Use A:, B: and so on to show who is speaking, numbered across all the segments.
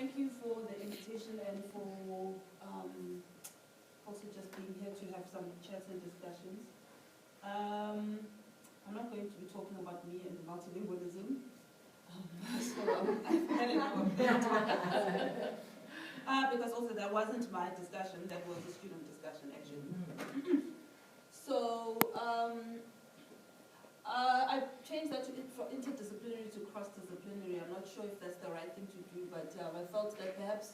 A: thank you for the invitation and for also just being here to have some chats and discussions. I'm not going to be talking about me and multilingualism. So I've had enough of that. Because also that wasn't my discussion, that was a student discussion actually. So I changed that from interdisciplinary to cross-disciplinary. I'm not sure if that's the right thing to do, but I felt that perhaps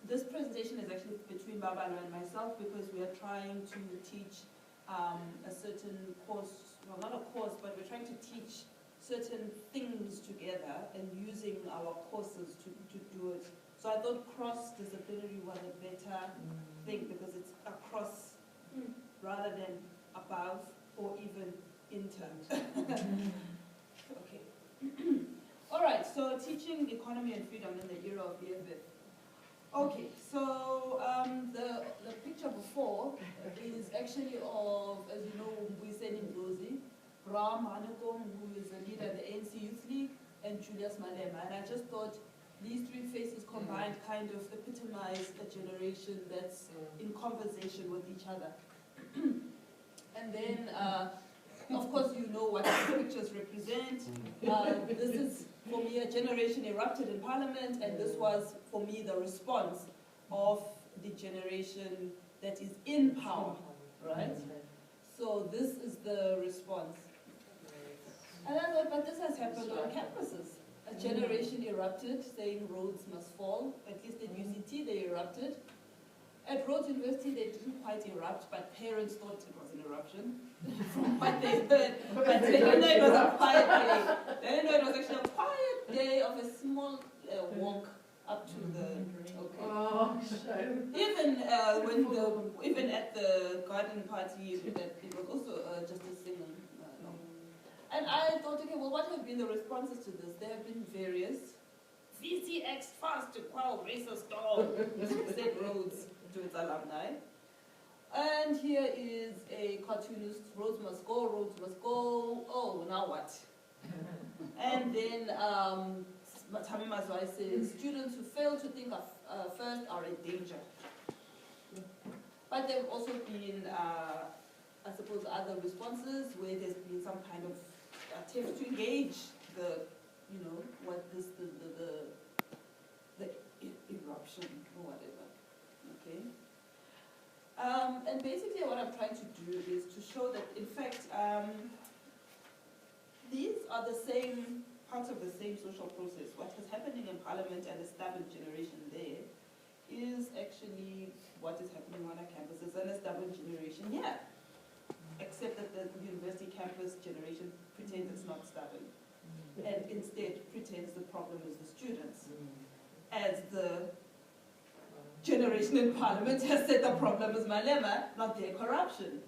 A: this presentation is actually between Babalo and myself because we are trying to teach a certain course, well not a course, but we're trying to teach certain things together and using our courses to do it. So I thought cross-disciplinary was a better thing because it's across rather than above or even inter. Okay. All right, so teaching economy and freedom in the era of BFF. Okay, so the picture before is actually of, as you know, Mkhize Mdozi, Ram Hanekong, who is a leader in the ANC Youth League, and Julius Malema. And I just thought these three faces combined kind of epitomize a generation that's in conversation with each other. And then, of course, you know what the pictures represent. This is, for me, a generation erupted in Parliament, and this was, for me, the response of the generation that is in power, right? So this is the response. And I thought, but this has happened on campuses. A generation erupted, saying Rhodes must fall. At least at UCT, they erupted. At Rhodes University, they didn't quite erupt, but parents thought it was an eruption from what they heard. But they didn't know it was a quiet day. They didn't know it was actually a quiet day of a small walk up to the. Okay. Oh, even at the garden party, it was also just a singing. And I thought, okay, well, what have been the responses to this? There have been various. VCX fast to quell racist dog, said Rhodes to its alumni. And here is a cartoonist, Rhodes must go, Rhodes must go, oh, now what? And then Tami Mazwai says, students who fail to think of first are a danger. But there have also been, I suppose, other responses where there's been some kind of attempt to engage the, you know, what this, the eruption or whatever, okay? And basically what I'm trying to do is to show that, in fact, these are the same, parts of the same social process. What is happening in Parliament and the stubborn generation there is actually what is happening on our campuses and a stubborn generation here. Except that the university campus generation pretends it's not stubborn and instead pretends the problem is the students. As the generation in Parliament has said the problem is Malema, not their corruption.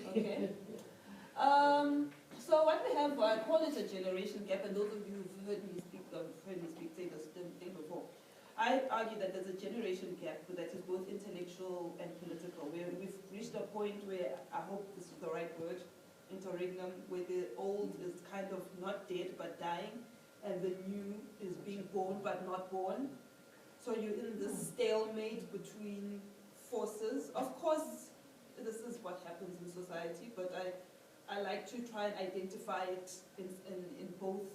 A: Okay? So what we have, I call it a generation gap, and those of you who've heard me speak say this thing before. I argue that there's a generation gap that is both intellectual and political, where we've reached a point where, I hope this is the right word, interregnum, where the old is kind of not dead but dying, and the new is being born but not born. So you're in this stalemate between forces. Of course, this is what happens in society, but I like to try and identify it in both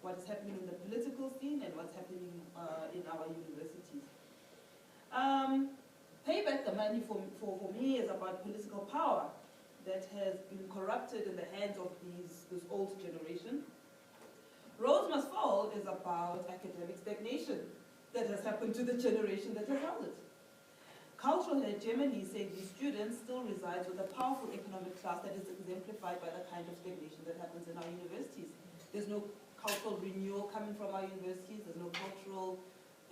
A: what is happening in the political scene and what's happening in our universities. Pay back the money for me is about political power that has been corrupted in the hands of this old generation. Rhodes must fall is about academic stagnation that has happened to the generation that has held it. Cultural hegemony, say these students, still resides with a powerful economic class that is exemplified by the kind of stagnation that happens in our universities. There's no cultural renewal coming from our universities, there's no cultural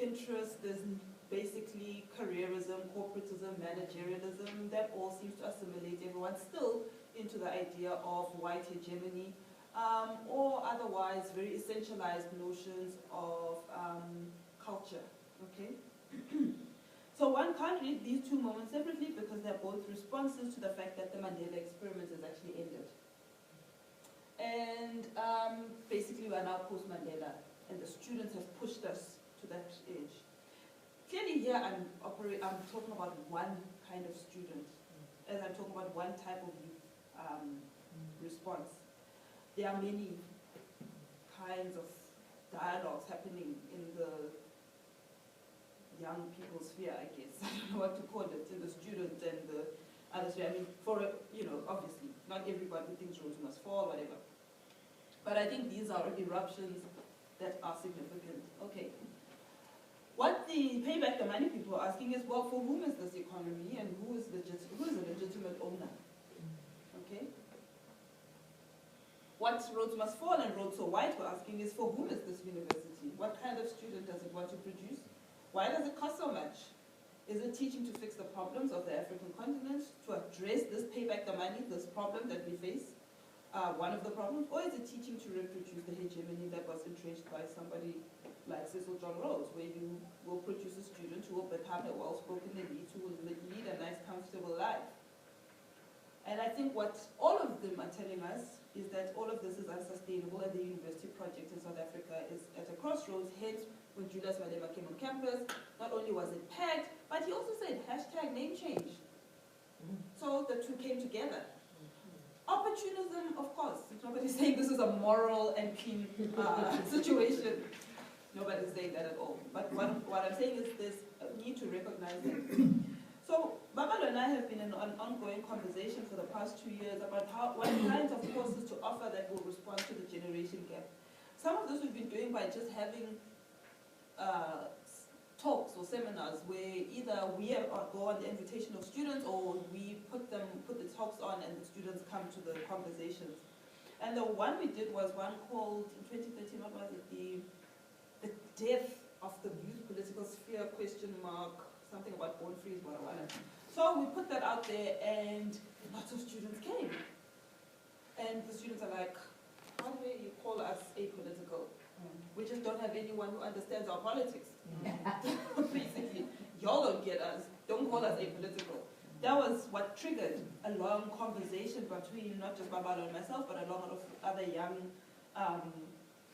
A: interest, there's basically careerism, corporatism, managerialism, that all seems to assimilate everyone still into the idea of white hegemony, or otherwise very essentialized notions of culture, okay? So one can't read these two moments separately because they're both responses to the fact that the Mandela experiment has actually ended. And basically we are now post-Mandela, and the students have pushed us to that edge. already here I'm talking about one kind of student, as I'm talking about one type of response. There are many kinds of dialogues happening in the young people's sphere, I guess. I don't know what to call it, in the student and the other sphere. I mean, obviously, not everybody thinks Rhodes must fall, whatever. But I think these are eruptions that are significant. Okay. What the payback the money people are asking is, well, for whom is this economy and who is a legitimate owner? Okay. What Rhodes must fall and Rhodes so white we're asking is, for whom is this university? What kind of student does it want to produce? Why does it cost so much? Is it teaching to fix the problems of the African continent, to address this payback the money, this problem that we face? One of the problems, or is it teaching to reproduce the hegemony that was entrenched by somebody like Cecil John Rhodes, where you will produce a student who will become a well-spoken elite, who will lead a nice, comfortable life? And I think what all of them are telling us is that all of this is unsustainable, and the university project in South Africa is at a crossroads. Hence, when Julius Malema came on campus, not only was it packed, but he also said #name change. So the two came together. Opportunism, of course. Nobody's saying this is a moral and clean situation. Nobody's saying that at all. But what I'm saying is there's a need to recognize that. So Babalo and I have been in an ongoing conversation for the past 2 years about what kinds of courses to offer that will respond to the generation gap. Some of this we've been doing by just having talks or seminars where either we go on the invitation of students, or we put the talks on and the students come to the conversations. And the one we did was one called, in 2013, what was it? The death of the youth political sphere, ? Something about born free is what I wanted. So we put that out there, and lots of students came. And the students are like, how dare you call us apolitical? We just don't have anyone who understands our politics. Basically, y'all don't get us. Don't call us apolitical. That was what triggered a long conversation between not just Babalo and myself, but a lot of other young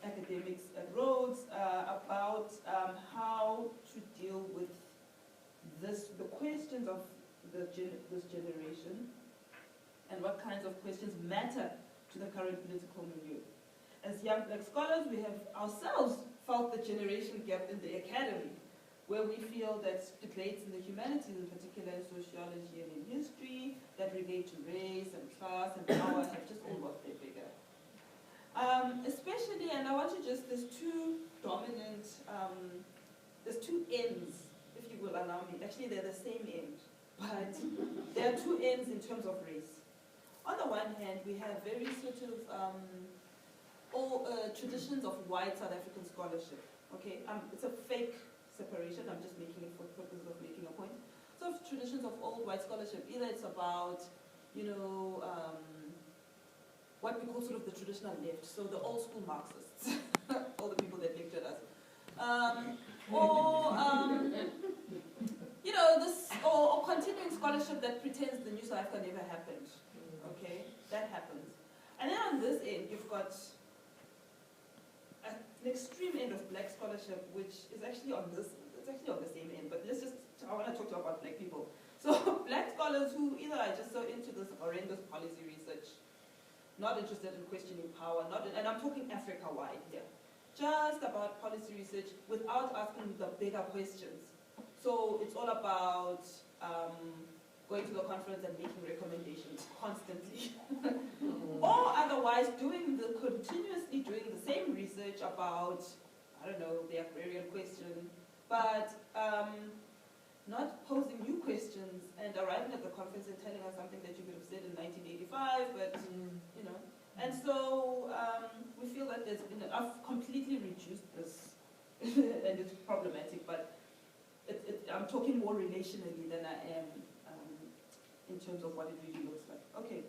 A: academics at Rhodes about how to deal with the questions of this generation, and what kinds of questions matter to the current political milieu. As young black scholars, we have ourselves felt the generation gap in the academy, where we feel that debates in the humanities, in particular in sociology and in history, that relate to race and class and power, have just all got their bigger. Especially, and I want to just, there's two dominant, there's two ends, if you will allow me. Actually, they're the same end, but there are two ends in terms of race. On the one hand, we have very sort of traditions of white South African scholarship. Okay, it's a fake separation. I'm just making it for purposes of making a point. So traditions of old white scholarship, either it's about, what we call sort of the traditional left, so the old school Marxists, all the people that lectured us, or continuing scholarship that pretends the new South Africa never happened. Okay, that happens. And then on this end, you've got an extreme end of black scholarship, which is actually on the same end, but I want to talk about black people. So black scholars who either are just so into this horrendous policy research, not interested in questioning power, and I'm talking Africa-wide here, just about policy research without asking the bigger questions. So it's all about going to the conference and making recommendations constantly. Or otherwise continuously doing the same research about, I don't know, the agrarian question, but not posing new questions and arriving at the conference and telling us something that you could have said in 1985, but, And so we feel that I've completely reduced this, and it's problematic, but I'm talking more relationally than I am in terms of what it really looks like. Okay.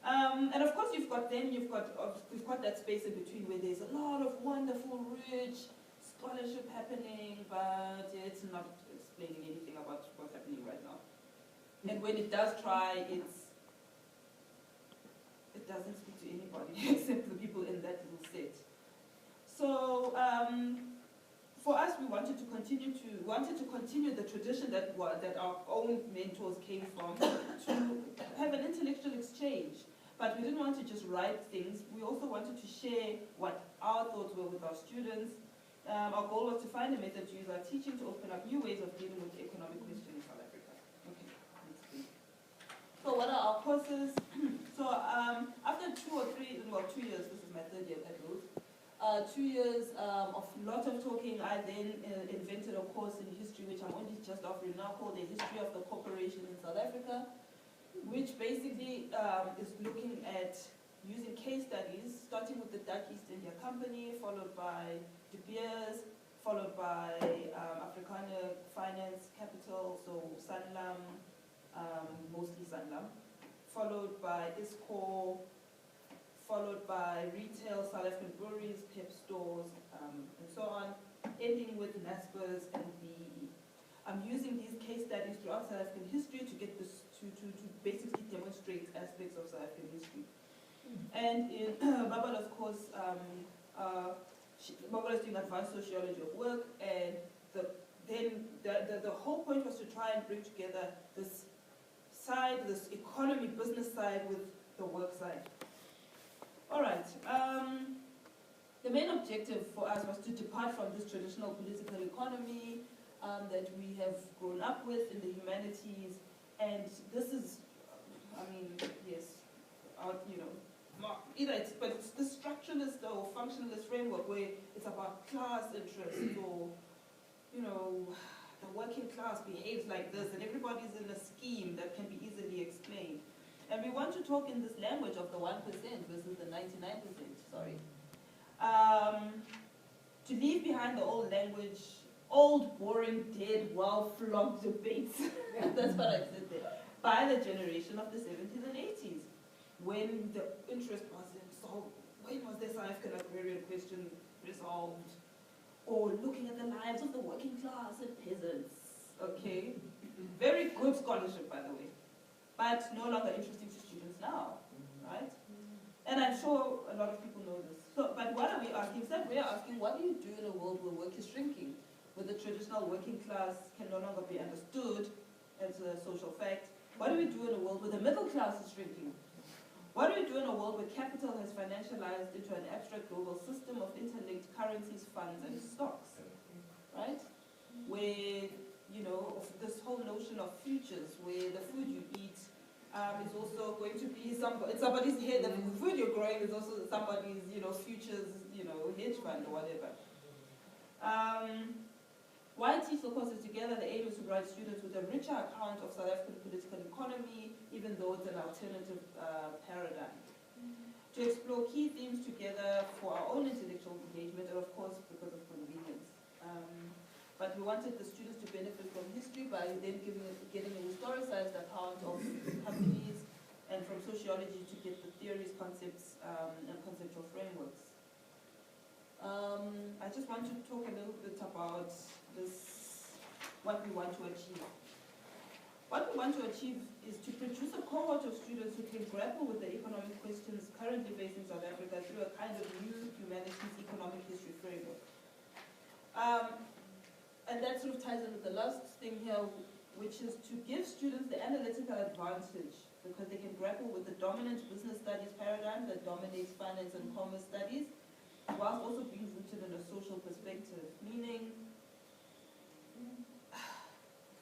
A: And of course we've got that space in between where there's a lot of wonderful, rich scholarship happening, but it's not explaining anything about what's happening right now. And when it does try, it doesn't speak to anybody except the people in that little set. So for us, we wanted to wanted to continue the tradition that our own mentors came from, to have an intellectual exchange. But we didn't want to just write things. We also wanted to share what our thoughts were with our students. Our goal was to find a method to use our teaching to open up new ways of dealing with economic questions in South Africa. Okay, next please. So what are our courses? So after 2 years, this is my 3rd year at Rhodes, 2 years of lot of talking, I then invented a course in history, which I'm only just offering now, called The History of the Corporation in South Africa, which basically is looking at using case studies, starting with the Dutch East India Company, followed by De Beers, followed by Afrikaner Finance Capital, so Sanlam, mostly Sanlam, followed by ISCO, followed by retail, South African breweries, Pep stores, and so on, ending with NASPERS and BEE. I'm using these case studies throughout South African history to get this to basically demonstrate aspects of South African history. And in Babala's course, Babala's doing advanced sociology of work, and the whole point was to try and bring together this side, this economy, business side with the work side. All right. The main objective for us was to depart from this traditional political economy that we have grown up with in the humanities, and this is, yes, but it's the structuralist or functionalist framework where it's about class interests, or the working class behaves like this, and everybody's in a scheme that can be easily explained. And we want to talk in this language of the 1% versus the 99%, sorry. To leave behind the old language, old, boring, dead, well-flogged debates, that's what I said there, by the generation of the 70s and 80s, when the interest wasn't solved. When was the South African agrarian question resolved? Or looking at the lives of the working class and peasants, okay? Very good scholarship, by the way, but no longer interesting to students now, right? And I'm sure a lot of people know this. So, but what are we asking? Instead, we are asking, what do you do in a world where work is shrinking, where the traditional working class can no longer be understood as a social fact? What do we do in a world where the middle class is shrinking? What do we do in a world where capital has financialized into an abstract global system of interlinked currencies, funds, and stocks, right? Where, of this whole notion of futures, where the food you eat is also going to be somebody's head, the food you're growing is also somebody's, futures, hedge fund or whatever. Why teach the courses together? The aim is to provide students with a richer account of South African political economy, even though it's an alternative paradigm. To explore key themes together for our own intellectual engagement, and of course because of convenience. But we wanted the students to benefit from history by then getting a historicized account of companies, and from sociology to get the theories, concepts, and conceptual frameworks. I just want to talk a little bit about what we want to achieve. What we want to achieve is to produce a cohort of students who can grapple with the economic questions currently facing South Africa through a kind of new humanities economic history framework. And that sort of ties in with the last thing here, which is to give students the analytical advantage, because they can grapple with the dominant business studies paradigm that dominates finance and commerce studies, whilst also being rooted in a social perspective, meaning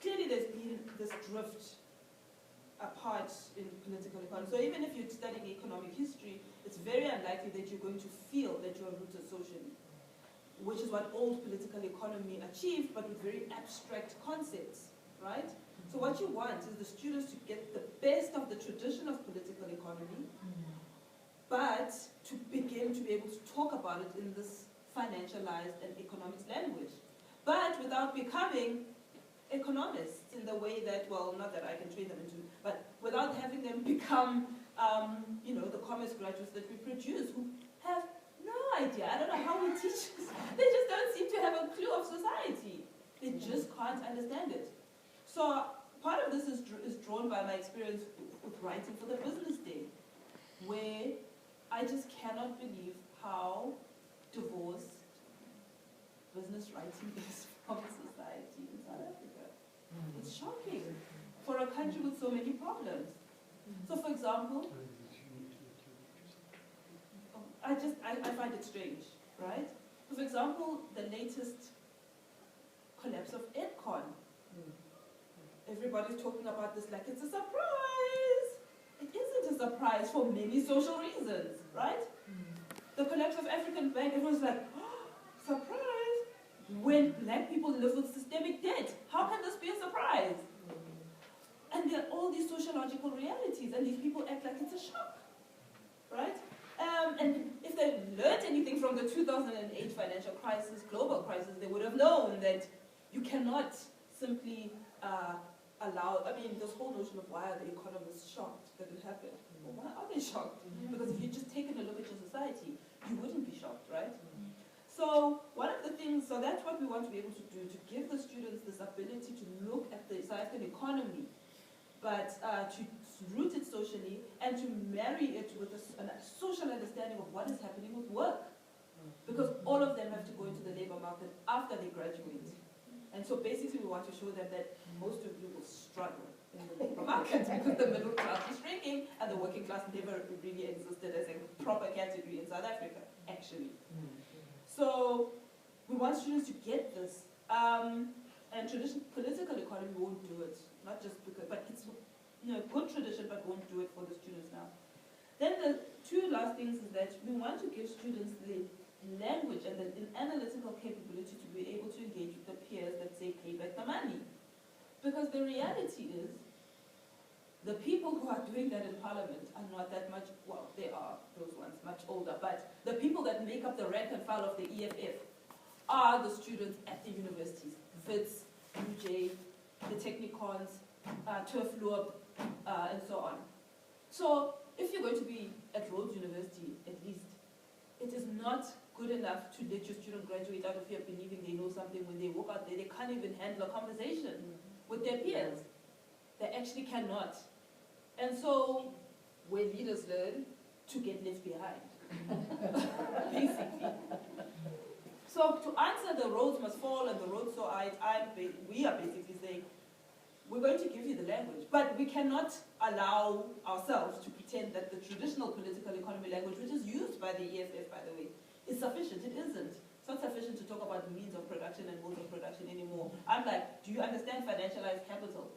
A: clearly there's been this drift apart in political economy. So even if you're studying economic history, it's very unlikely that you're going to feel that you're rooted socially, which is what old political economy achieved, but with very abstract concepts, right? So what you want is the students to get the best of the tradition of political economy, but to begin to be able to talk about it in this financialized and economics language, but without becoming economists in the way that, well, not that I can train them into, but without having them become, the commerce graduates that we produce who have no idea. I don't know how we teach this. They just don't seem to have a clue of society. They just can't understand it. So part of this is drawn by my experience with writing for the Business Day, where I just cannot believe how divorced business writing is from society. It's shocking for a country with so many problems. So for example, I find it strange, right? So for example, the latest collapse of EdCon. Everybody's talking about this like it's a surprise. It isn't a surprise for many social reasons, right? The collapse of African Bank, everyone's like, oh, surprise? When black people live with systemic debt, how can this be a surprise? And there are all these sociological realities, and these people act like it's a shock, right? And if they learned anything from the 2008 financial crisis, global crisis, they would have known that you cannot simply allow, I mean, this whole notion of why are the economists shocked that it happened? Well, why are they shocked? Because if you'd just taken a look at your society, you wouldn't be shocked, right? So one of the things, so that's what we want to be able to do, to give the students this ability to look at the South African economy, but to root it socially and to marry it with a social understanding of what is happening with work. Because all of them have to go into the labor market after they graduate. And so basically we want to show them that most of you will struggle in the labor market because the middle class is shrinking and the working class never really existed as a proper category in South Africa, actually. So we want students to get this. And political economy won't do it. Not just because, but it's good tradition, but won't do it for the students now. Then the two last things is that we want to give students the language and the analytical capability to be able to engage with the peers that say pay back the money. Because the reality is, the people who are doing that in Parliament are not that much, well, they are, those ones, much older, but the people that make up the rank and file of the EFF are the students at the universities, FITS, UJ, the Technicons, Turfloop, and so on. So if you're going to be at Rhodes University, at least, it is not good enough to let your student graduate out of here believing they know something. When they walk out there, they can't even handle a conversation with their peers. They actually cannot. And so, where leaders learn to get left behind, basically. So to answer the Rhodes must fall and the Rhodes so we are basically saying, we're going to give you the language, but we cannot allow ourselves to pretend that the traditional political economy language, which is used by the EFF, by the way, is sufficient. It isn't. It's not sufficient to talk about means of production and modes of production anymore. I'm like, do you understand financialized capital?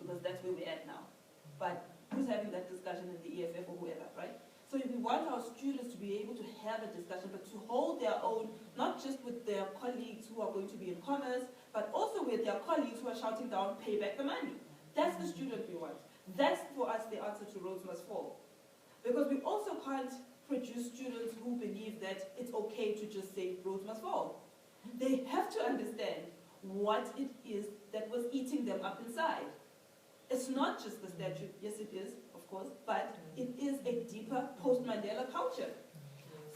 A: Because that's where we're at now. But who's having that discussion in the EFF or whoever, right? So we want our students to be able to have a discussion, but to hold their own, not just with their colleagues who are going to be in commerce, but also with their colleagues who are shouting down, pay back the money. That's the student we want. That's, for us, the answer to Rhodes must fall. Because we also can't produce students who believe that it's okay to just say Rhodes must fall. They have to understand what it is that was eating them up inside. It's not just the statute, yes it is, of course, but it is a deeper post-Mandela culture.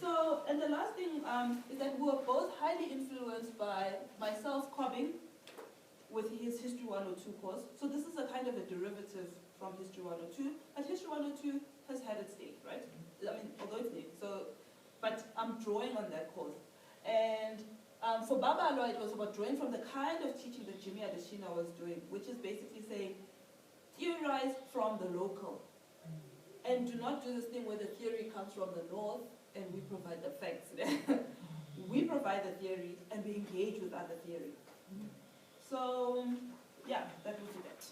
A: So, and the last thing is that we were both highly influenced by myself, Cobbing, with his History 102 course. So this is a kind of a derivative from History 102, but History 102 has had its day, right? I mean, although it's new, so, but I'm drawing on that course. And for Babalwa, it was about drawing from the kind of teaching that Jimmy Adesina was doing, which is basically saying, theorize from the local. And do not do this thing where the theory comes from the north and we provide the facts. We provide the theory and we engage with other theory. So, yeah, that would be that.